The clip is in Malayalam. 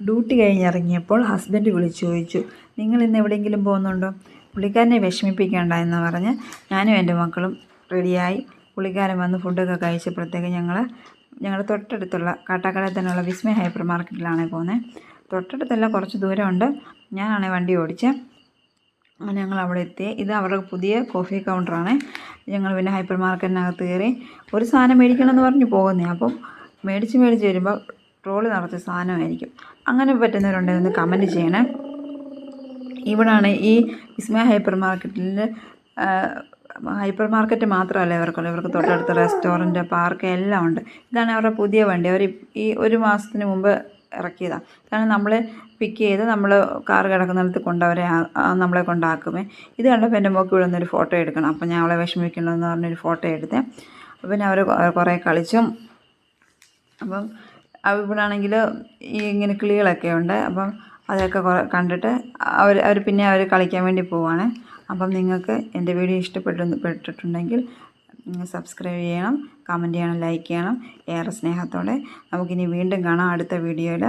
ഡ്യൂട്ടി കഴിഞ്ഞിറങ്ങിയപ്പോൾ ഹസ്ബൻഡ് വിളിച്ചു ചോദിച്ചു, നിങ്ങൾ ഇന്ന് എവിടെയെങ്കിലും പോകുന്നുണ്ടോ? പുള്ളിക്കാരനെ വിഷമിപ്പിക്കേണ്ട എന്ന് പറഞ്ഞ് ഞാനും എൻ്റെ മക്കളും റെഡിയായി. പുള്ളിക്കാരൻ വന്ന് ഫുഡൊക്കെ കഴിച്ചപ്പോഴത്തേക്ക് ഞങ്ങളുടെ തൊട്ടടുത്തുള്ള കാട്ടാക്കടയിൽ തന്നെയുള്ള വിസ്മയ ഹൈപ്പർ മാർക്കറ്റിലാണ് പോകുന്നത്. തൊട്ടടുത്തല്ല, കുറച്ച് ദൂരമുണ്ട്. ഞാനാണെങ്കിൽ വണ്ടി ഓടിച്ച് അങ്ങനെ ഞങ്ങൾ അവിടെ എത്തി. ഇത് അവരുടെ പുതിയ കോഫി കൗണ്ടറാണ്. ഞങ്ങൾ പിന്നെ ഹൈപ്പർ മാർക്കറ്റിനകത്ത് കയറി ഒരു സാധനം മേടിക്കണമെന്ന് പറഞ്ഞ് പോകുന്നത്. അപ്പം മേടിച്ച് വരുമ്പോൾ ട്രോളി നിറച്ച സാധനമായിരിക്കും. അങ്ങനെ പറ്റുന്നവരുണ്ടെങ്കിൽ ഒന്ന് കമൻറ്റ് ചെയ്യണേ. ഇവിടാണ് ഈ വിസ്മയ ഹൈപ്പർ മാർക്കറ്റ് മാത്രമല്ല ഇവർക്ക് തൊട്ടടുത്ത റെസ്റ്റോറൻറ്റ്, പാർക്ക് എല്ലാം ഉണ്ട്. ഇതാണ് അവരുടെ പുതിയ വണ്ടി. അവർ ഈ ഒരു മാസത്തിന് മുമ്പ് ഇറക്കിയതാണ്. കാരണം നമ്മളെ പിക്ക് ചെയ്ത് നമ്മൾ കാർ കിടക്കുന്നിടത്ത് നമ്മളെ കൊണ്ടാക്കുമേ. ഇത് കണ്ടപ്പോൾ എൻ്റെ മോൾക്ക് ഇവിടെ നിന്നൊരു ഫോട്ടോ എടുക്കണം. അപ്പം ഞാൻ അവളെ വിഷമിക്കണമെന്ന് പറഞ്ഞൊരു ഫോട്ടോ എടുത്തേ. പിന്നെ അവർ കുറേ കളിച്ചും. അപ്പം ഇവിടാണെങ്കിൽ ഈ ഇങ്ങനെ കിളികളൊക്കെ ഉണ്ട്. അപ്പം അതൊക്കെ കണ്ടിട്ട് അവർ കളിക്കാൻ വേണ്ടി പോവാണ്. അപ്പം നിങ്ങൾക്ക് എൻ്റെ വീഡിയോ ഇഷ്ടപ്പെട്ടിട്ടുണ്ടെങ്കിൽ സബ്സ്ക്രൈബ് ചെയ്യണം, കമൻറ്റ് ചെയ്യണം, ലൈക്ക് ചെയ്യണം. ഏറെ സ്നേഹത്തോടെ നമുക്കിനി വീണ്ടും കാണാം അടുത്ത വീഡിയോയിൽ.